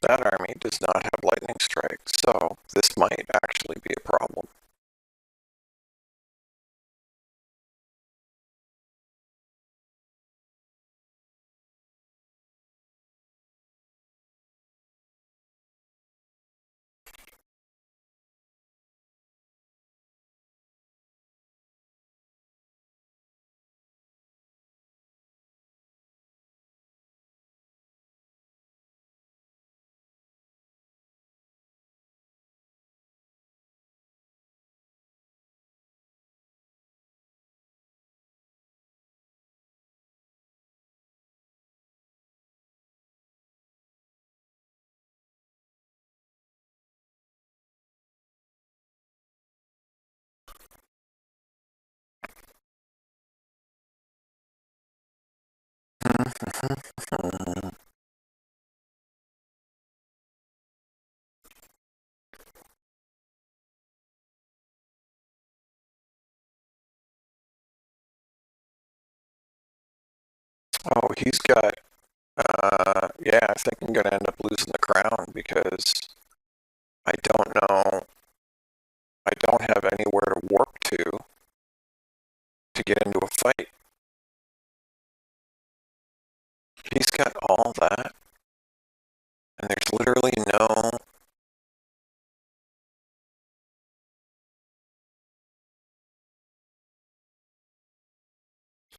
That army does not have lightning strike, so this might actually be a problem. Oh, he's got, yeah, I think I'm going to end up losing the crown because I don't know, I don't have anywhere to warp to get into a fight. He's got all that, and there's literally no,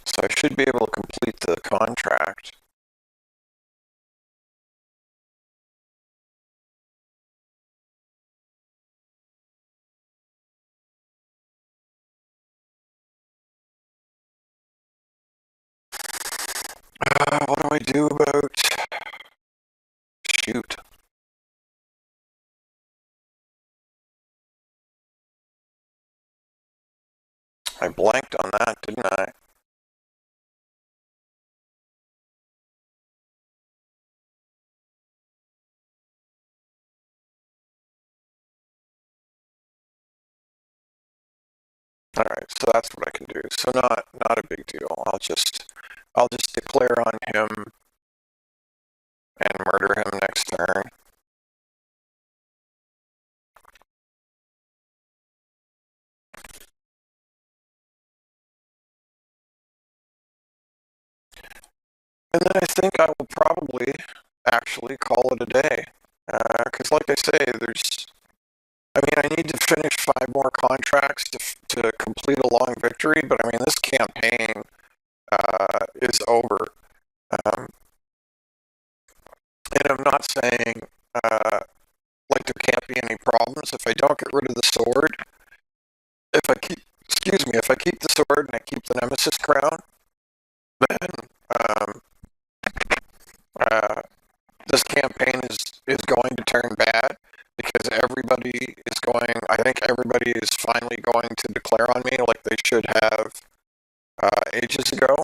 so I should be able to complete the contract. What do I do about, shoot. I blanked on that, didn't I? All right, so that's what I can do. So not a big deal. I'll just declare on him and murder him next turn. And then I think I will probably actually call it a day. Because like I say, I mean, I need to finish 5 more contracts to complete a long victory, but I mean, this campaign is over. Um, and I'm not saying, like, there can't be any problems if I don't get rid of the sword. If I keep, excuse me, if I keep the sword and I keep the Nemesis crown, then um, uh, this campaign is going to turn bad because everybody is going. I think everybody is finally going to declare on me like they should have ages ago.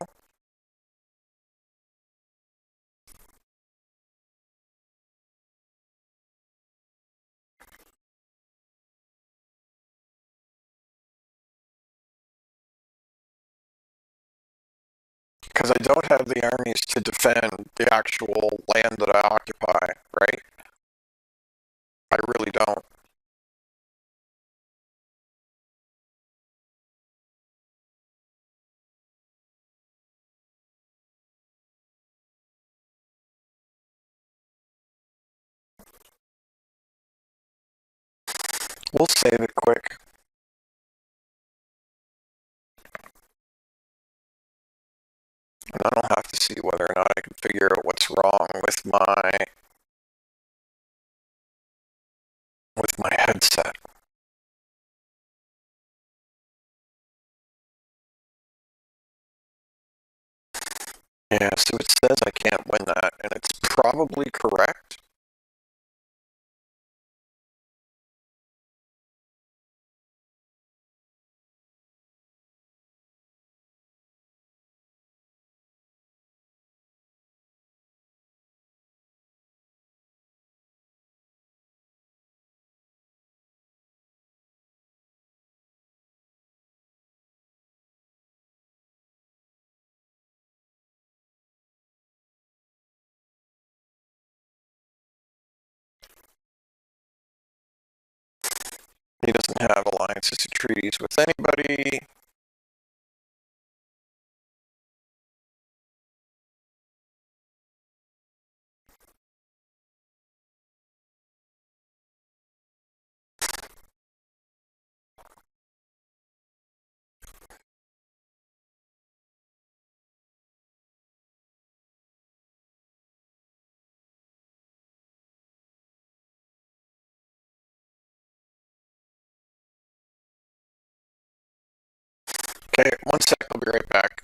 Because I don't have the armies to defend the actual land that I occupy, right? I really don't. We'll save it quick. And then I'll have to see whether or not I can figure out what's wrong with my headset. Yeah, so it says I can't win that, and it's probably correct. He doesn't have alliances or treaties with anybody. Okay, 1 sec, I'll be right back.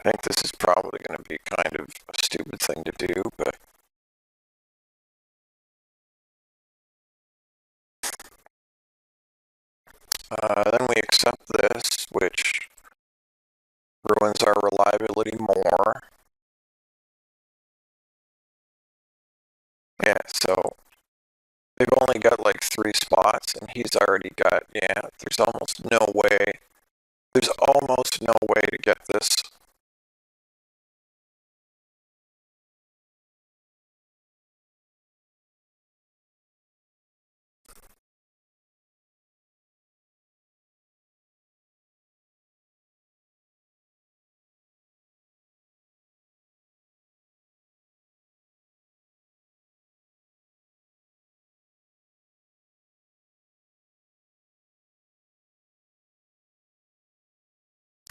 I think this is probably going to be kind of a stupid thing to do, but then we accept this, which ruins our reliability more. Yeah, so they've only got like 3 spots, and he's already got, yeah, there's almost no way to get this.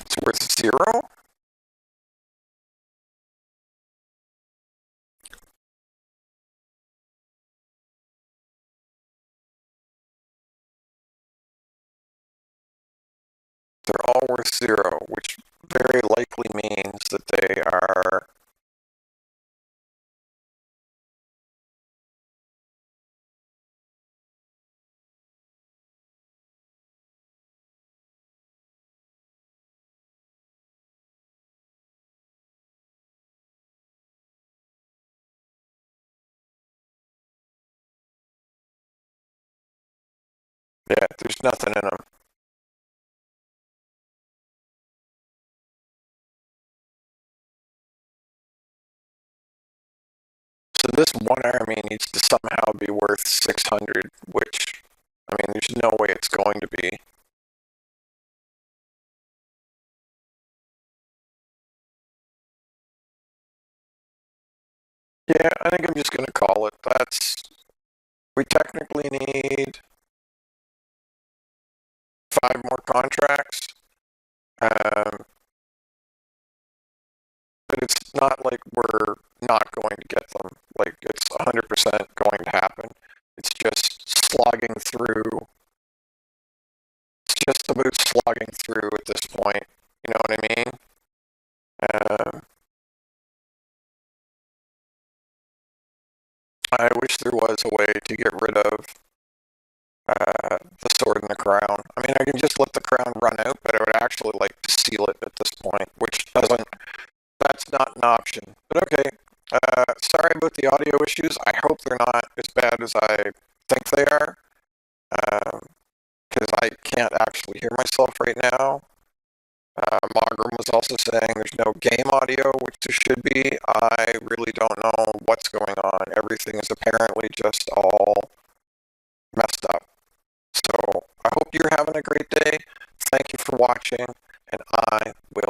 It's worth 0? They're all worth 0, which very likely means that they are yeah, there's nothing in them. So this one army needs to somehow be worth 600, which, I mean, there's no way it's going to be. Yeah, I think I'm just going to call it. We technically need 5 more contracts. But it's not like we're not going to get them. Like, it's 100% going to happen. It's just slogging through. It's just about slogging through at this point. You know what I mean? I wish there was a way to get rid of the sword and the crown. I mean, I can just let the crown run out, but I would actually like to seal it at this point, which doesn't, that's not an option. But okay, sorry about the audio issues. I hope they're not as bad as I think they are, because I can't actually hear myself right now. Mogram was also saying there's no game audio, which there should be. I really don't know what's going on. Everything is apparently just all messed up. So I hope you're having a great day. Thank you for watching, and I will